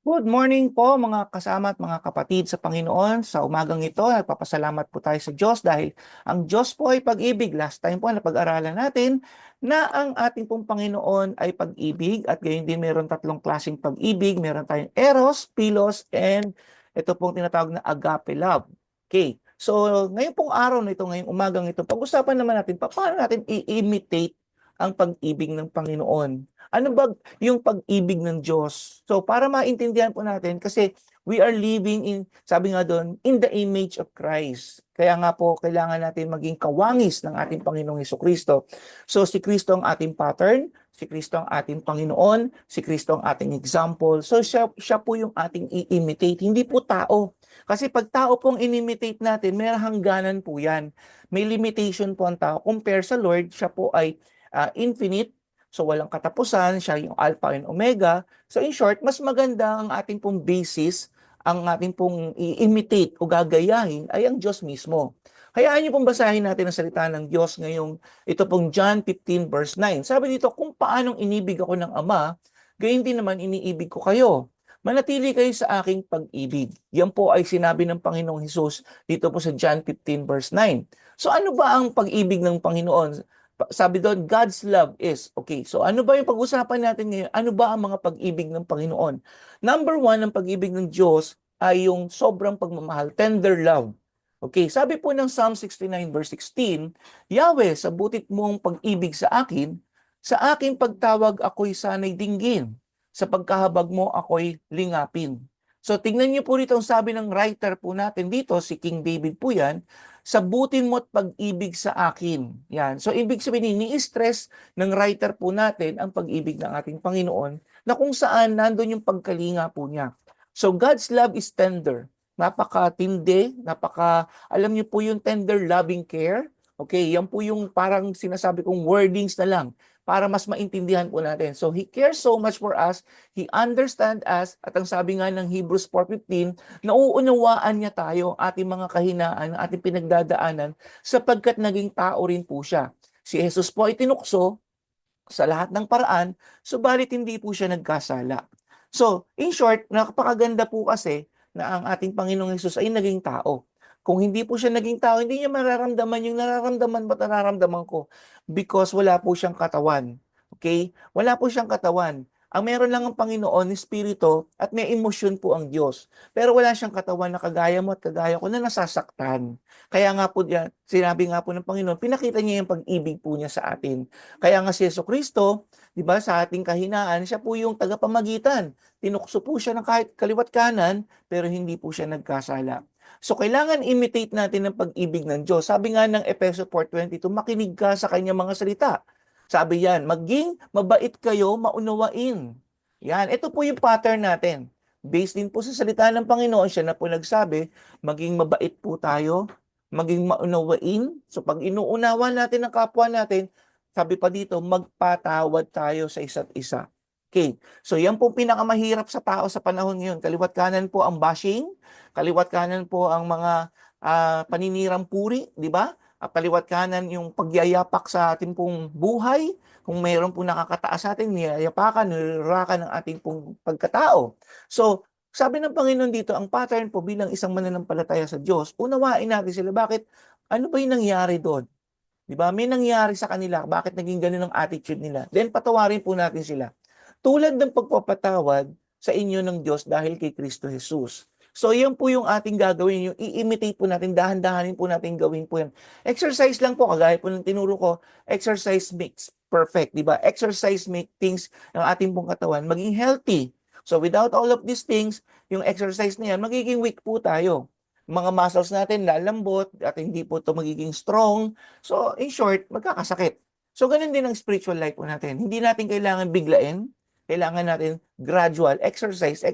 Good morning po mga kasama at mga kapatid sa Panginoon. Sa umagang ito, nagpapasalamat po tayo sa Diyos dahil ang Diyos po ay pag-ibig. Last time po napag-aralan natin na ang ating pong Panginoon ay pag-ibig at gayon din meron tatlong klaseng pag-ibig. Meron tayong eros, philos, and ito pong tinatawag na agape love. Okay. So, ngayon pong araw na ito, ngayong umagang ito, pag-usapan naman natin paano natin i-imitate ang pag-ibig ng Panginoon. Ano ba yung pag-ibig ng Diyos? So para maintindihan po natin, kasi we are living in, sabi nga doon, in the image of Christ. Kaya nga po, kailangan natin maging kawangis ng ating Panginoong Hesukristo. So si Kristo ang ating pattern, si Kristo ang ating Panginoon, si Kristo ang ating example. So siya po yung ating i-imitate, hindi po tao. Kasi pag tao pong in-imitate natin, may hangganan po yan. May limitation po ang tao. Compare sa Lord, siya po ay infinite. So walang katapusan, siya yung alpha and omega. So in short, mas maganda ang ating pong basis, ang ating pong i-imitate o gagayahin ay ang Diyos mismo. Hayaan niyo pong basahin natin ang salita ng Diyos ngayong ito pong John 15 verse 9. Sabi dito, kung paanong inibig ako ng Ama, gayon din naman iniibig ko kayo. Manatili kayo sa aking pag-ibig. Yan po ay sinabi ng Panginoong Hesus dito po sa John 15 verse 9. So ano ba ang pag-ibig ng Panginoon? Sabi doon, God's love is, okay, so ano ba yung pag-usapan natin ngayon? Ano ba ang mga pag-ibig ng Panginoon? Number one, ang pag-ibig ng Diyos ay yung sobrang pagmamahal, tender love. Okay, sabi po ng Psalm 69 verse 16, Yahweh, sa butit mong pag-ibig sa aking pagtawag ako'y sana'y dinggin. Sa pagkahabag mo ako'y lingapin. So tingnan niyo po rito ang sabi ng writer po natin dito, si King David po yan, sabutin mo at pag-ibig sa akin. Yan. So, ibig sabihin, ni-stress ng writer po natin ang pag-ibig ng ating Panginoon na kung saan nandun yung pagkalinga po niya. So, God's love is tender. Napaka-tindi, alam niyo po yung tender loving care. Okay, yan po yung parang sinasabi kong wordings na lang para mas maintindihan po natin. So, He cares so much for us. He understands us. At ang sabi nga ng Hebrews 4:15, nauunawaan niya tayo, ating mga kahinaan, ating pinagdadaanan, sapagkat naging tao rin po siya. Si Jesus po ay tinukso sa lahat ng paraan, subalit hindi po siya nagkasala. So, in short, napakaganda po kasi na ang ating Panginoong Hesus ay naging tao. Kung hindi po siya naging tao, hindi niya mararamdaman yung nararamdaman ba't nararamdaman ko because wala po siyang katawan. Okay? Wala po siyang katawan. Ang meron lang ang Panginoon, Espiritu, at may emosyon po ang Diyos. Pero wala siyang katawan na kagaya mo at kagaya ko na nasasaktan. Kaya nga po, sinabi nga po ng Panginoon, pinakita niya yung pag-ibig po niya sa atin. Kaya nga si Jesucristo, di ba, sa ating kahinaan, siya po yung tagapamagitan. Tinukso po siya ng kahit kaliwat kanan, pero hindi po siya nagkasala. So, kailangan imitate natin ang pag-ibig ng Diyos. Sabi nga ng Efeso 4:22, makinig ka sa kanyang mga salita. Sabi yan, maging mabait kayo, maunawain. Yan, ito po yung pattern natin. Based din po sa salita ng Panginoon, siya na po nagsabi, maging mabait po tayo, maging maunawain. So pag inuunawa natin ang kapwa natin, sabi pa dito, magpatawad tayo sa isa't isa. Okay, so yan po pinakamahirap sa tao sa panahon ngayon. Kaliwat kanan po ang bashing, kaliwat kanan po ang mga paninirang puri, di ba? Kaliwat kanan yung pagyayapak sa ating pong buhay. Kung mayroon po nakakataas sa atin, niyayapakan, nilirakan ng ating pong pagkatao. So, sabi ng Panginoon dito, ang pattern po bilang isang mananampalataya sa Diyos, unawain natin sila. Bakit? Ano ba yung nangyari doon? Di ba? May nangyari sa kanila. Bakit naging ganun ang attitude nila? Then, patawarin po natin sila. Tulad ng pagpapatawad sa inyo ng Diyos dahil kay Kristo Jesus. So, yan po yung ating gagawin, yung i-imitate po natin, dahan-dahanin po natin gawin po yan. Exercise lang po, kagaya po ng tinuro ko, exercise makes perfect, di ba? Exercise make things ng ating pong katawan maging healthy. So, without all of these things, yung exercise na yan, magiging weak po tayo. Mga muscles natin lalambot at hindi po ito magiging strong. So, in short, magkakasakit. So, ganun din ang spiritual life po natin. Hindi natin kailangan biglain, kailangan natin gradual exercise.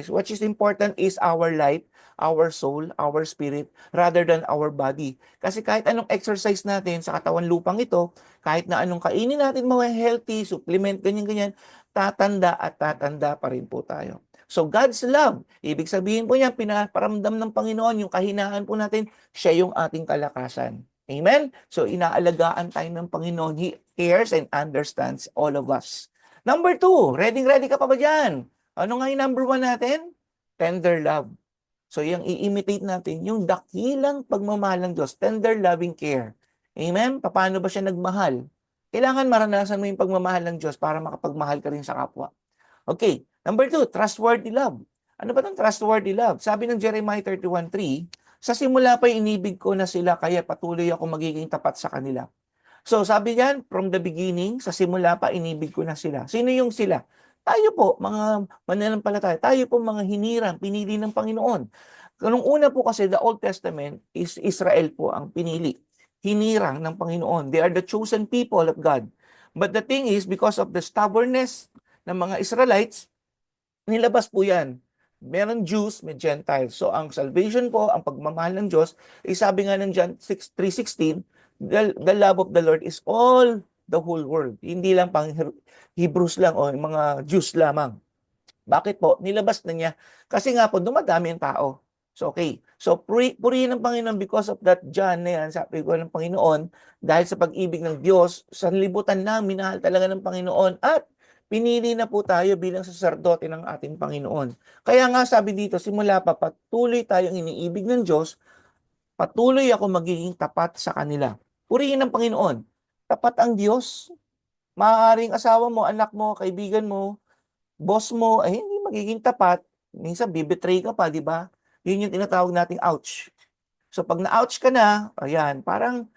What is important is our life, our soul, our spirit, rather than our body. Kasi kahit anong exercise natin sa katawan lupang ito, kahit na anong kainin natin, mga healthy, supplement, ganyan-ganyan, tatanda at tatanda pa rin po tayo. So God's love, ibig sabihin po niya, pinaparamdam ng Panginoon, yung kahinaan po natin, siya yung ating kalakasan. Amen? So inaalagaan tayo ng Panginoon. He cares and understands all of us. Number 2, ready ka pa ba dyan? Ano nga yung number one natin? Tender love. So, yung i-imitate natin, yung dakilang pagmamahal ng Diyos, tender loving care. Amen? Paano ba siya nagmahal? Kailangan maranasan mo yung pagmamahal ng Diyos para makapagmahal ka rin sa kapwa. Okay. Number two, trustworthy love. Ano ba itong trustworthy love? Sabi ng Jeremiah 31:3, sa simula pa inibig ko na sila, kaya patuloy ako magiging tapat sa kanila. So sabi diyan, from the beginning, sa simula pa inibig ko na sila. Sino yung sila? Tayo po, mga mananampalataya. Tayo po mga hinirang, pinili ng Panginoon. Nung una po kasi, the Old Testament is Israel po ang pinili. Hinirang ng Panginoon. They are the chosen people of God. But the thing is, because of the stubbornness ng mga Israelites, nilabas po yan. Meron Jews, may Gentiles. So ang salvation po, ang pagmamahal ng Diyos, sabi nga ng John 3:16, the love of the Lord is all the whole world. Hindi lang pang Hebrews lang o mga Jews lamang. Bakit po? Nilabas na niya. Kasi nga po, dumadami ang tao. So, okay. So, purihin ng Panginoon because of that John na yan, sabi ko ng Panginoon, dahil sa pag-ibig ng Diyos, sa libutan na, minahal talaga ng Panginoon, at pinili na po tayo bilang saserdote ng ating Panginoon. Kaya nga sabi dito, simula pa, patuloy tayong iniibig ng Diyos, patuloy ako magiging tapat sa kanila. Purihin ng Panginoon. Tapat ang Diyos. Maaaring asawa mo, anak mo, kaibigan mo, boss mo, ay hindi magiging tapat. Minsan, bibetray ka pa, di ba? Yun yung tinatawag nating ouch. So, pag na-ouch ka na, ayan, parang,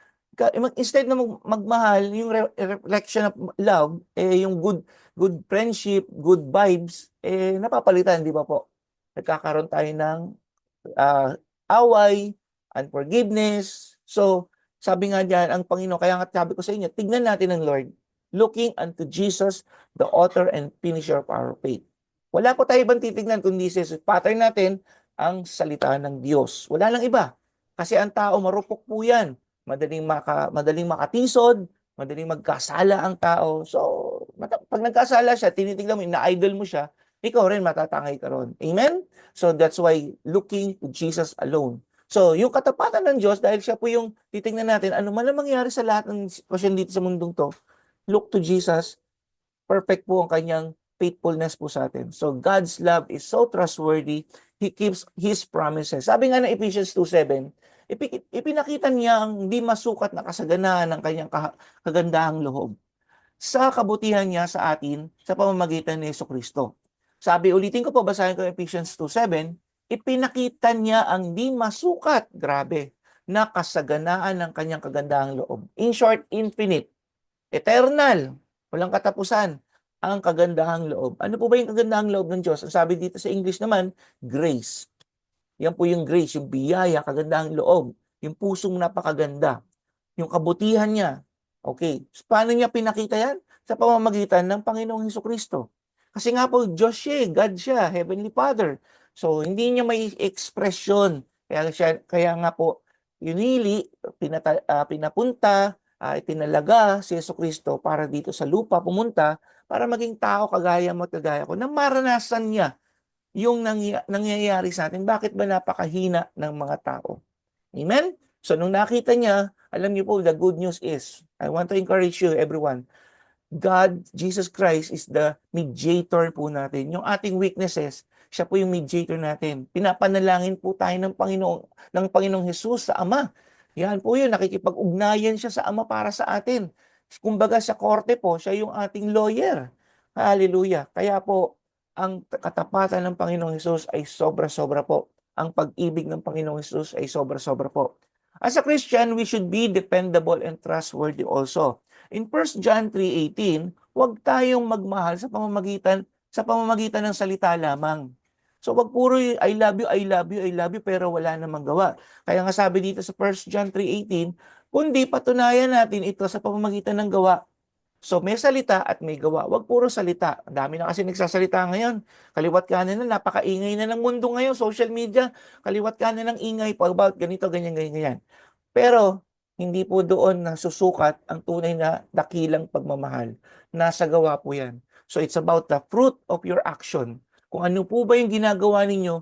instead na magmahal, yung reflection of love, yung good friendship, good vibes, napapalitan, di ba po? Nagkakaroon tayo ng uh, away, unforgiveness. So, sabi nga diyan, ang Panginoon, kaya nga sabi ko sa inyo, tignan natin ang Lord, looking unto Jesus, the author and finisher of our faith. Wala po tayo ibang titignan kundi si Jesus. Pattern natin ang salita ng Diyos. Wala lang iba. Kasi ang tao, marupok po yan. Madaling makatisod, madaling magkasala ang tao. So, pag nagkasala siya, tinitignan mo, ina-idol mo siya, ikaw rin matatangay ka ron. Amen? So that's why looking to Jesus alone. So yung katapatan ng Diyos, dahil siya po yung titingnan natin, ano man ang mangyari sa lahat ng sitwasyon dito sa mundong to, look to Jesus, perfect po ang kanyang faithfulness po sa atin. So God's love is so trustworthy, He keeps His promises. Sabi nga ng Ephesians 2:7, ipinakita niya ang hindi masukat na kasaganaan ng kanyang kagandahang loob sa kabutihan niya sa atin sa pamamagitan ni Jesucristo. Sabi, ulitin ko po, basahin ko Ephesians 2:7, ipinakita niya ang di masukat, grabe, na kasaganaan ng kanyang kagandahang loob. In short, infinite, eternal, walang katapusan, ang kagandahang loob. Ano po ba yung kagandahang loob ng Diyos? Ang sabi dito sa English naman, grace. Yan po yung grace, yung biyaya, kagandahang loob, yung pusong napakaganda, yung kabutihan niya. Okay, paano niya pinakita yan? Sa pamamagitan ng Panginoong Hesukristo. Kasi nga po, Diyos siya, God siya, Heavenly Father. So, hindi niya may expression. Kaya nga po, yunili, pinapunta, itinalaga si Hesukristo para dito sa lupa pumunta, para maging tao kagaya mo at kagaya ko, na maranasan niya yung nangyayari sa atin. Bakit ba napakahina ng mga tao? Amen? So, nung nakita niya, alam niyo po, the good news is, I want to encourage you, everyone, God, Jesus Christ is the mediator po natin. Yung ating weaknesses, siya po yung mediator natin. Pinapanalangin po tayo ng Panginoong Jesus sa Ama. Yan po yun, nakikipag-ugnayan siya sa Ama para sa atin. Kumbaga sa korte po, siya yung ating lawyer. Hallelujah. Kaya po, ang katapatan ng Panginoong Jesus ay sobra-sobra po. Ang pag-ibig ng Panginoong Jesus ay sobra-sobra po. As a Christian, we should be dependable and trustworthy also. In 1 John 3:18, huwag tayong magmahal sa pamamagitan ng salita lamang. So wag puro I love you, I love you, I love you, pero wala namang gawa. Kaya nga sabi dito sa 1 John 3:18, kundi patunayan natin ito sa pamamagitan ng gawa. So may salita at may gawa. Wag puro salita. Ang dami na kasi nagsasalita ngayon. Kaliwat kanan na, napakaingay na ng mundo ngayon, social media. Kaliwat kanan ng ingay about ganito, ganyan, ganyan, ganyan. Pero hindi po doon nasusukat ang tunay na dakilang pagmamahal. Nasa gawa po yan. So it's about the fruit of your action. Kung ano po ba yung ginagawa ninyo,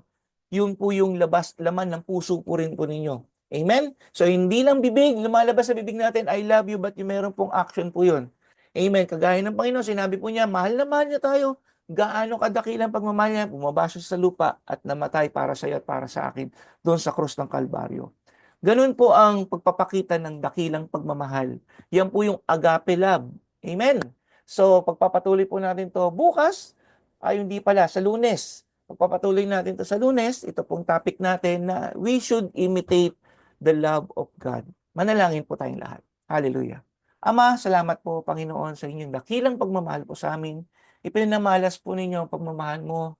yun po yung laman ng puso po rin po ninyo. Amen? So hindi lang bibig, lumalabas sa bibig natin, I love you, but yung meron pong action po yun. Amen. Kagaya ng Panginoon, sinabi po niya, mahal na mahal niya tayo. gaano kadakilang pagmamahal niya, bumaba siya sa lupa at namatay para sa iyo at para sa akin doon sa krus ng Kalbaryo. Ganun po ang pagpapakita ng dakilang pagmamahal. Yan po yung agape love. Amen. So, pagpapatuloy po natin to bukas, ay hindi pala, sa Lunes. Pagpapatuloy natin to sa Lunes, ito pong topic natin na we should imitate the love of God. Manalangin po tayong lahat. Hallelujah. Ama, salamat po, Panginoon, sa inyong dakilang pagmamahal po sa amin. Ipinamalas po ninyo ang pagmamahal mo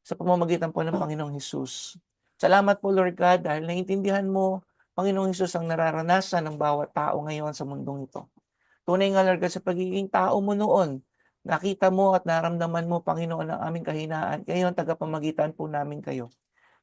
sa pamamagitan po ng Panginoong Hesus. Salamat po, Lord God, dahil naiintindihan mo, Panginoong Hesus, ang nararanasan ng bawat tao ngayon sa mundong ito. Tunay nga, Lord God, sa pagiging tao mo noon, nakita mo at naramdaman mo, Panginoon, ang aming kahinaan. Ngayon, tagapamagitan po namin kayo.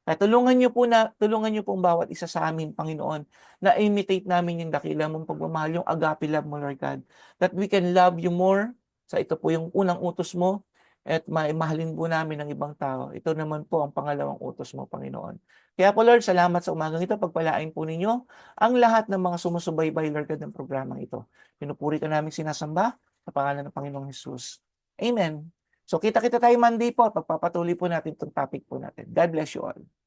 At tulungan niyo pong bawat isa sa amin, Panginoon, na imitate namin yung dakila mong pagmamahal, yung agape love mo, Lord God. That we can love you more. Sa ito po yung unang utos mo at mahalin po namin ang ibang tao. Ito naman po ang pangalawang utos mo, Panginoon. Kaya po, Lord, salamat sa umagang ito. Pagpalain po ninyo ang lahat ng mga sumusubaybay, Lord God, ng programang ito. Pinupuri ka namin sinasamba sa pangalan ng Panginoong Jesus. Amen. So kita-kita tayo Monday po. Pagpapatuloy po natin itong topic po natin. God bless you all.